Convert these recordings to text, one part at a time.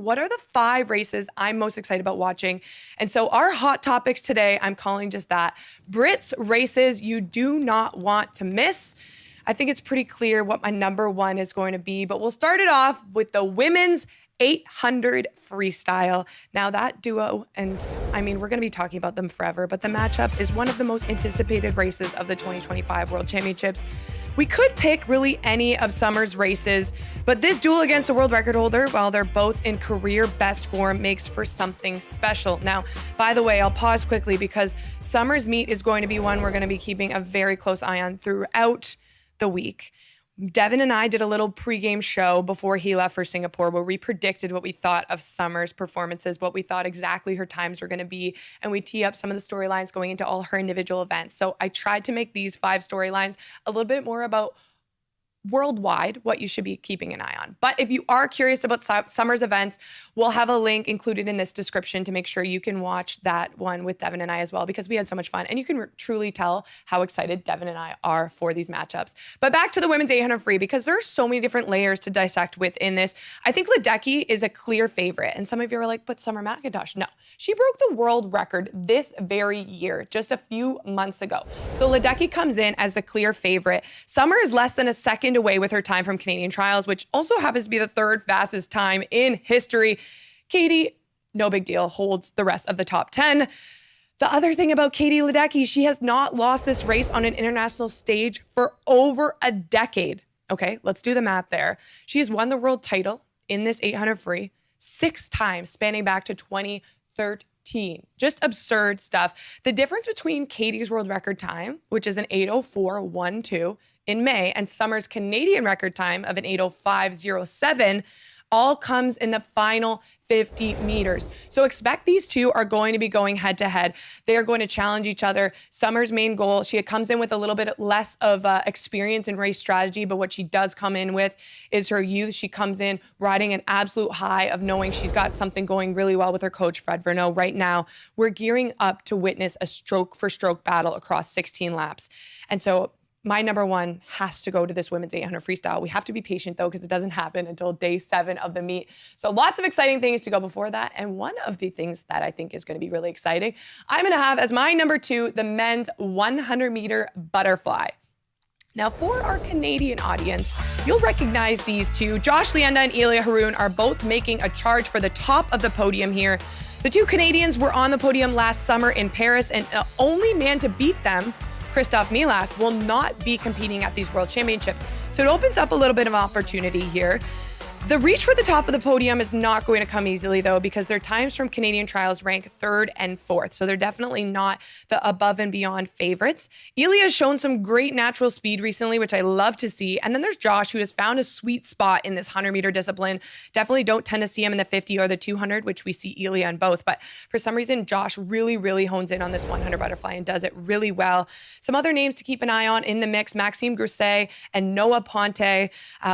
What are the 5 races I'm most excited about watching? And so our hot topics today, I'm calling just that. Brits races you do not want to miss. I think it's pretty clear what my number 1 is going to be, but we'll start it off with the women's 800 freestyle. Now that duo, and I mean, we're going to be talking about them forever, but the matchup is one of the most anticipated races of the 2025 World Championships. We could pick really any of Summer's races, but this duel against a world record holder, while they're both in career best form, makes for something special. Now, by the way, I'll pause quickly because Summer's meet is going to be one we're going to be keeping a very close eye on throughout the week. Devin and I did a little pregame show before he left for Singapore where we predicted what we thought of Summer's performances, what we thought exactly her times were going to be, and we tee up some of the storylines going into all her individual events. So I tried to make these 5 storylines a little bit more about worldwide, what you should be keeping an eye on. But if you are curious about Summer's events, we'll have a link included in this description to make sure you can watch that one with Devin and I as well, because we had so much fun. And you can truly tell how excited Devin and I are for these matchups. But back to the women's 800 free, because there are so many different layers to dissect within this. I think Ledecky is a clear favorite. And some of you are like, but Summer McIntosh. No, she broke the world record this very year, just a few months ago. So Ledecky comes in as the clear favorite. Summer is less than a second away with her time from Canadian trials, which also happens to be the 3rd fastest time in history. Katie, no big deal, holds the rest of the top 10. The other thing about Katie Ledecky, she has not lost this race on an international stage for over a decade. Okay, let's do the math there. She has won the world title in this 800 free 6 times, spanning back to 2013. Just absurd stuff. The difference between Katie's world record time, which is an 8:04.12 in May, and Summer's Canadian record time of an 8:05.07 all comes in the final 50 meters. So expect these two are going to be going head to head. They are going to challenge each other. Summer's main goal, she comes in with a little bit less of experience in race strategy, but what she does come in with is her youth. She comes in riding an absolute high of knowing she's got something going really well with her coach, Fred Verneau. Right now, we're gearing up to witness a stroke for stroke battle across 16 laps. And so my number 1 has to go to this women's 800 freestyle. We have to be patient though, because it doesn't happen until day 7 of the meet. So lots of exciting things to go before that. And one of the things that I think is going to be really exciting, I'm going to have as my number 2, the men's 100 meter butterfly. Now, for our Canadian audience, you'll recognize these two. Josh Leenda and Elia Haroon are both making a charge for the top of the podium here. The 2 Canadians were on the podium last summer in Paris, and the only man to beat them, Christoph Milak, will not be competing at these World Championships. So it opens up a little bit of opportunity here. The reach for the top of the podium is not going to come easily, though, because their times from Canadian trials rank 3rd and 4th. So they're definitely not the above and beyond favorites. Elia has shown some great natural speed recently, which I love to see. And then there's Josh, who has found a sweet spot in this 100-meter discipline. Definitely don't tend to see him in the 50 or the 200, which we see Elia in both. But for some reason, Josh really, really hones in on this 100 butterfly and does it really well. Some other names to keep an eye on in the mix, Maxime Grousset and Noah Ponte.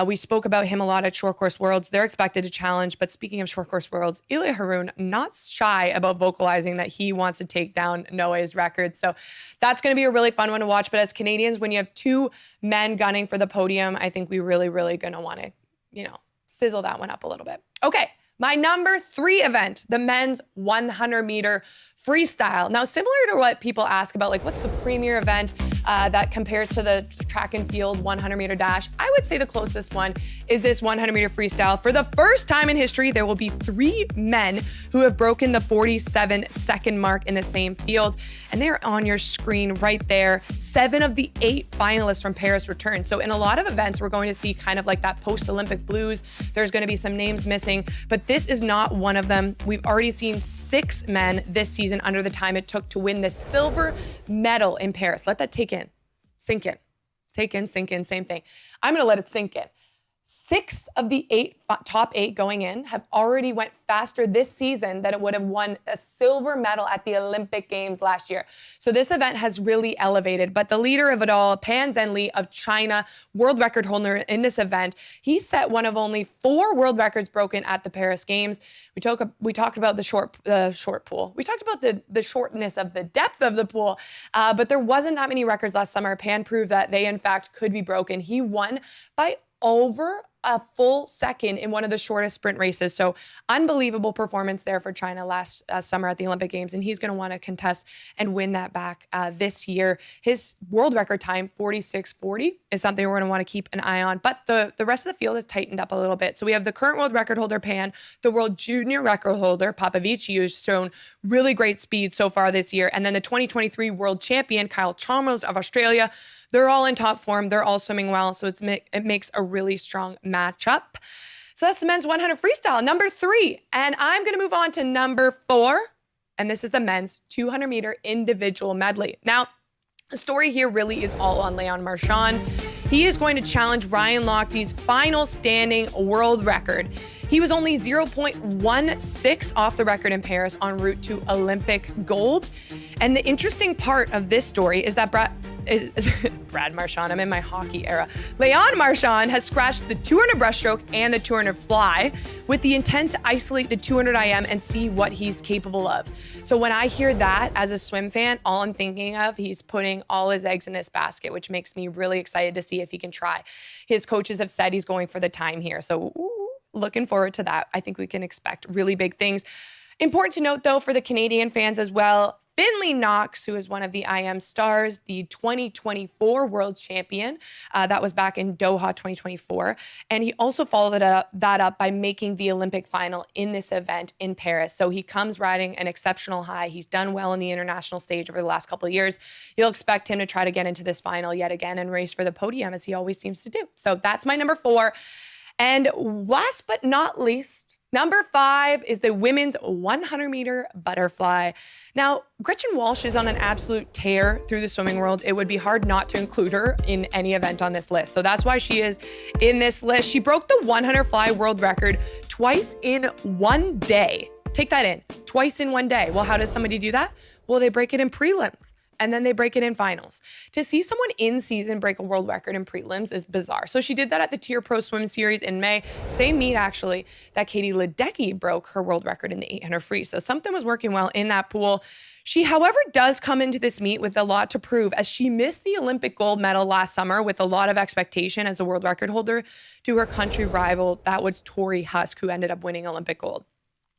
We spoke about him a lot at Short Course Worlds. They're expected to challenge. But speaking of Short Course Worlds, Elia Haroon, not shy about vocalizing that he wants to take down Noah's record. So that's going to be a really fun one to watch. But as Canadians, when you have 2 men gunning for the podium, I think we really, really going to want to, sizzle that one up a little bit. Okay. My number 3 event, the men's 100 meter freestyle. Now, similar to what people ask about, like, what's the premier event that compares to the track and field 100 meter dash? I would say the closest one is this 100 meter freestyle. For the first time in history, there will be 3 men who have broken the 47-second mark in the same field. And they're on your screen right there. 7 of the 8 finalists from Paris return. So in a lot of events, we're going to see kind of like that post-Olympic blues. There's going to be some names missing, but this is not one of them. We've already seen 6 men this season under the time it took to win the silver medal in Paris. Let that take in, sink in, take in, sink in, same thing. I'm going to let it sink in. 6 of the top 8 going in have already went faster this season than it would have won a silver medal at the Olympic Games last year. So this event has really elevated. But the leader of it all, Pan Zhenli of China, world record holder in this event, he set one of only 4 world records broken at the Paris Games. We talked about the short pool. We talked about the shortness of the depth of the pool, but there wasn't that many records last summer. Pan proved that they, in fact, could be broken. He won by over a full second in one of the shortest sprint races. So unbelievable performance there for China last summer at the Olympic Games. And he's going to want to contest and win that back this year. His world record time, 46:40, is something we're going to want to keep an eye on. But the rest of the field has tightened up a little bit. So we have the current world record holder, Pan, the world junior record holder, Popovici, who's shown really great speed so far this year. And then the 2023 world champion, Kyle Chalmers of Australia. They're all in top form. They're all swimming well. So it makes a really strong matchup. So that's the men's 100 freestyle, number 3. And I'm going to move on to number 4. And this is the men's 200 meter individual medley. Now, the story here really is all on Leon Marchand. He is going to challenge Ryan Lochte's final standing world record. He was only 0.16 off the record in Paris en route to Olympic gold. And the interesting part of this story is that Brad Marchand, I'm in my hockey era. Leon Marchand has scratched the 200 breaststroke and the 200 fly with the intent to isolate the 200 IM and see what he's capable of. So when I hear that as a swim fan, all I'm thinking of, he's putting all his eggs in this basket, which makes me really excited to see if he can try. His coaches have said he's going for the time here. So looking forward to that. I think we can expect really big things. Important to note, though, for the Canadian fans as well, Finley Knox, who is one of the IM stars, the 2024 world champion. That was back in Doha 2024. And he also followed that up by making the Olympic final in this event in Paris. So he comes riding an exceptional high. He's done well in the international stage over the last couple of years. You'll expect him to try to get into this final yet again and race for the podium, as he always seems to do. So that's my number 4. And last but not least, number 5 is the women's 100 meter butterfly. Now, Gretchen Walsh is on an absolute tear through the swimming world. It would be hard not to include her in any event on this list. So that's why she is in this list. She broke the 100 fly world record twice in one day. Take that in, twice in one day. Well, how does somebody do that? Well, they break it in prelims. And then they break it in finals. To see someone in season break a world record in prelims is bizarre. So she did that at the Tier Pro Swim Series in May. Same meet, actually, that Katie Ledecky broke her world record in the 800 free. So something was working well in that pool. She, however, does come into this meet with a lot to prove, as she missed the Olympic gold medal last summer with a lot of expectation as a world record holder to her country rival. That was Tori Husk, who ended up winning Olympic gold.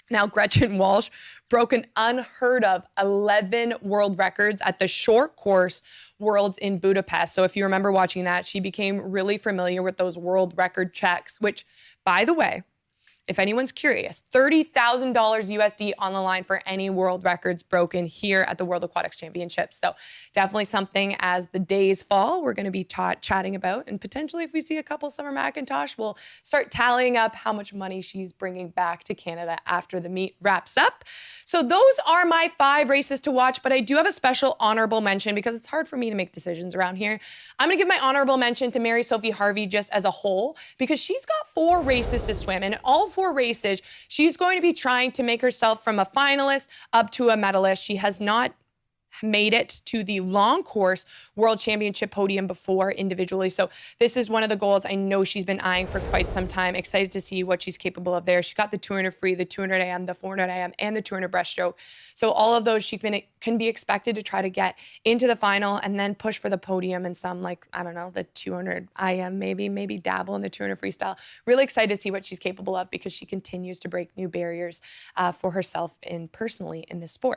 Now, Gretchen Walsh broke an unheard of 11 world records at the short course worlds in Budapest. So if you remember watching that, she became really familiar with those world record checks, which, by the way, if anyone's curious, $30,000 USD on the line for any world records broken here at the World Aquatics Championships. So definitely something as the days fall, we're going to be chatting about. And potentially if we see a couple Summer McIntosh, we'll start tallying up how much money she's bringing back to Canada after the meet wraps up. So those are my 5 races to watch, but I do have a special honorable mention because it's hard for me to make decisions around here. I'm going to give my honorable mention to Mary-Sophie Harvey just as a whole, because she's got 4 races to swim, and all 4 races, she's going to be trying to make herself from a finalist up to a medalist. She has not made it to the long course world championship podium before individually. So this is one of the goals I know she's been eyeing for quite some time. Excited to see what she's capable of there. She got the 200 free, the 200 AM, the 400 AM, and the 200 breaststroke. So all of those she can be expected to try to get into the final and then push for the podium in some, like, I don't know, the 200 IM, maybe dabble in the 200 freestyle. Really excited to see what she's capable of because she continues to break new barriers for herself and personally in this sport.